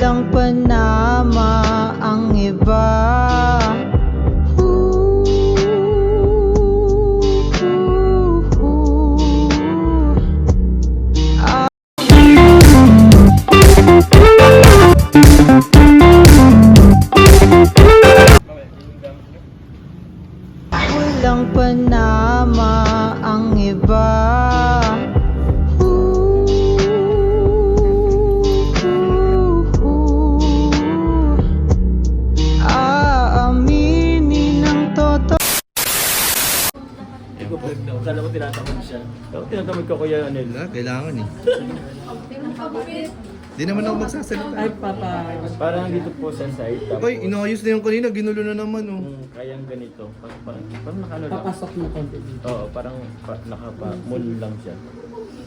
Walang panama ang iba. Walang panama ang iba. Aaminin ng totoo. Kala ko tinatamad siya. Tinatamad ka Kuya Anel. Kailangan eh. Di naman ako magsasalita. Ay, papa. Parang dito po sa site. Ay, inayos na yung kanina. Ginulo na naman oh. Kayang ganito. Parang nakano lang. Papasok na konti dito. Oo, parang nakapa-moon lang siya.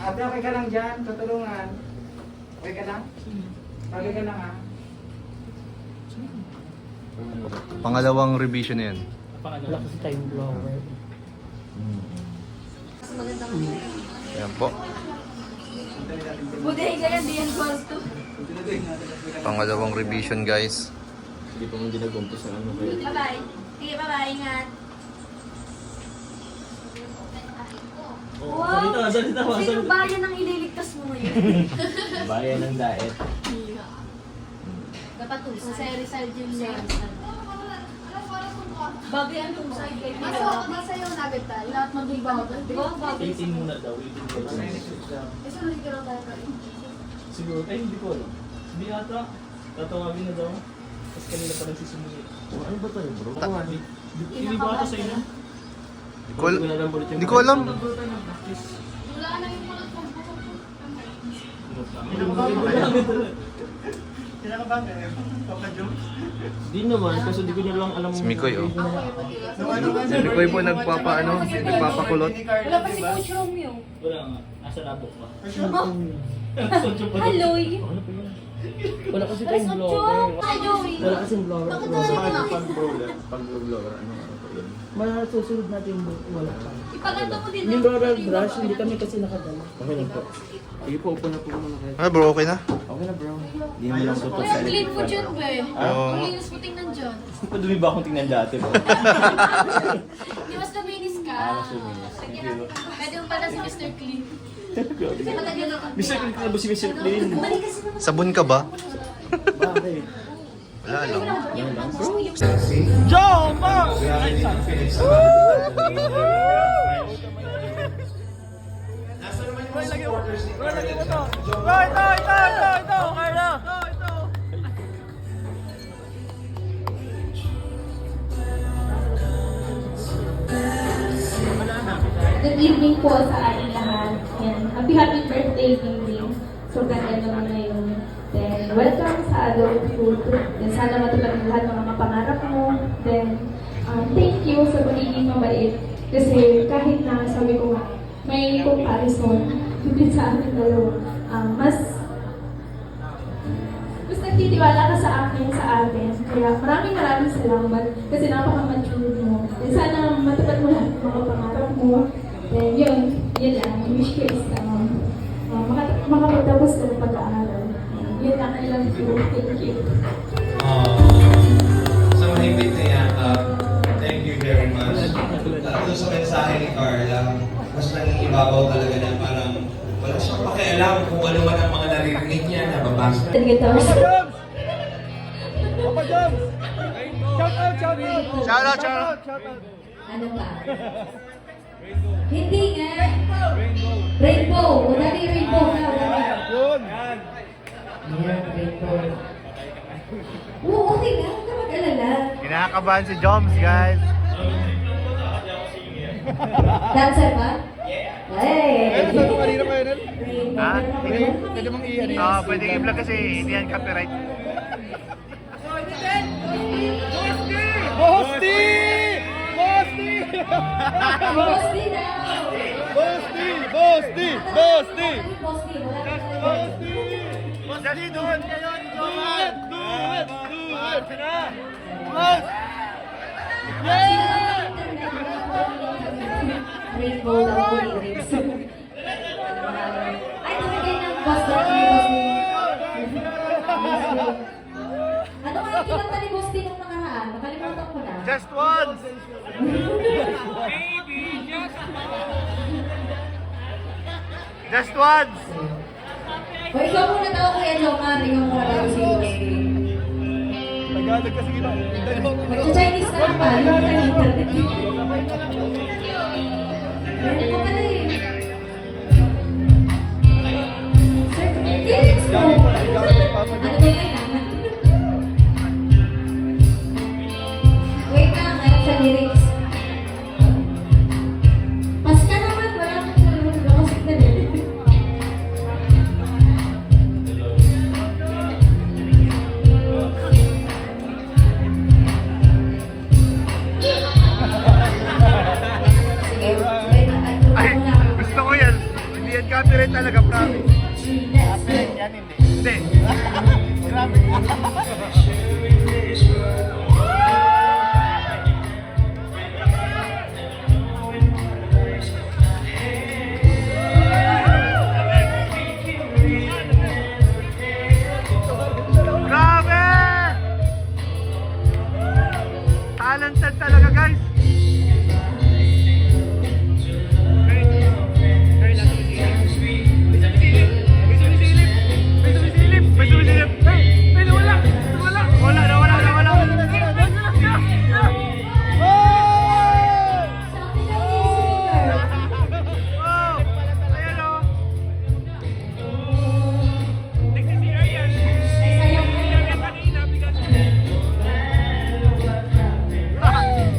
Ate, okay ka lang dyan. Tutulungan. Okay ka lang? Okay ka lang ha? Pangalawang revision na yan. Wala kasi time blower. Ayan po. Bodega yan, di yan kwarto. Pangalawang revision guys. Hindi pa mo ginagumpis ng ano kayo. Bye-bye. Sige, bye-bye. Ingat. Salita, salita. Sino bayan ang ililigtas mo ngayon? Bayan ng daet. Dapat tusay. Sa Rizal Gym na. Bagay ang tusay. Masa yung nugget tayo? Lahat mag-ibawag. Di ba? Bagay. 18 muna daw. 18 ko lang. Isa na rin tayo kayo. Siguro, ay hindi ko alam. Hindi ata. Tatawagin na daw. Tapos kanina pa nagsisimuli. Ano ba tayo bro? Hindi ba ata sa inyo? Hindi ko alam. Wala na yung mga pagpapapag. Di naman, kasi di ko na lang alam. Si Mikoy oh. Si Si Mikoy po nagpapakulot. wala pa si Coach Romeo. Wala nga. Nasa labok pa. Haloy. Ano pa yun? Wala kasi Alas time 8. blower. Ay, Joey. Wala kasi blower. Bakit tayo na? Pag-vlogger, ano pa yun? Susunod natin yung wala pa. Ipaganda mo din. Yung roller brush, hindi kami kasi nakadala. Okay lang po. Sige po, upo na po muna kayo. Ah bro, okay na? Okay na bro. Hindi mo lang tutok Uy, sa ang clean mo dyan, be. Oo. Ang linis mo tingnan dyan. Padumi ba akong tingnan dati bro? Di mas luminis ka. Mas luminis. Thank you. Pwede mo pala si Mr. Clean. Kasi matagal ako. Mr. Clean ka na ba si Mr. Clean? Balik kasi naman. Sabon ka ba? Bakit? Wala lang. Yan lang bro. Good evening po sa ating lahat. Yan. Happy birthday, Gingbing. So, ganda naman ngayon. Then, welcome sa adulthood. Then, sana matupad ang lahat mga pangarap mo. Then, thank you sa pagiging mabait. Kasi kahit na sabi ko nga, may comparison between sa ating dalawa. Mas nagtitiwala ka sa akin. Kaya maraming salamat kasi napaka-mature mo. Then, sana matupad mo lahat ng mga pangarap mo. Then yun lang. Wish ko is makapagtapos ka ng pag-aaral. Yun lang, I love you. Thank you. Sa mahigpit na yakap, thank you very much. Doon sa mensahe ni Carla, mas nangingibabaw talaga na parang wala siyang pakialam kung ano man ang mga naririnig niya, nababasa. Shout out. Ano pa? Hindi nga. Rainbow. Wala na yung rainbow na. Yun. Yan, rainbow. Oo, okay lang. Huwag ka mag-alala. Kinakabahan si Joms guys. Dancer ba? Hey! Ha? Pwede mong iyan eh. Pwede i-vlog kasi hindi yan copyright. Bosti daw! Bosti! Bosti! Dali doon! Rainbow daw po lyrics. Ay, tumigay ng boss daw. kinanta ni Boss D nung nakaraan. Nakalimutan ko na. Just once! Just once! O ikaw muna daw, Kuya Jomar. Ikaw muna daw si Boss D. Tagalog kasi kita. Magsa-Chinese ka na pa. Yung ka na internet. Meron ka pala eh. Sir, lyrics mo. Ano ba yan? Wait lang, ano sa lyrics? Pas ka naman, wala kang nakasig na din. Sige, wait lang. Ay, gusto ko yan. Hindi yan copyright talaga, promise. Copyright yan, hindi. Grabe. Grabe! Talented talaga, guys.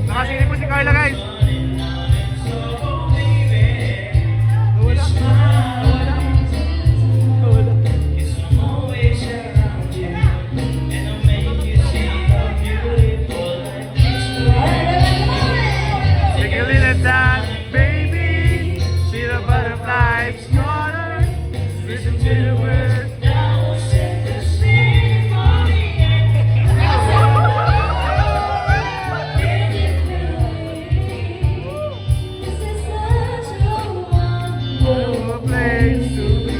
Nakasilip po si Carla, guys. Take a little dance, baby. See the butterflies flutter. Listen to the birds. A place to be.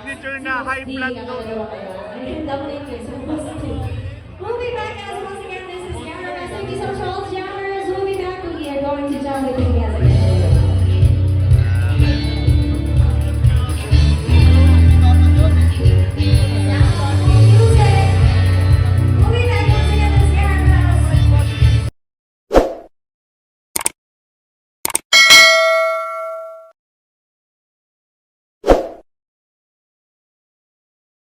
signature na high blood tone. We'll be back, guys. Once again, this is Jammers. Thank you so much, all Jammers. We'll be back. We are going to jam with you guys.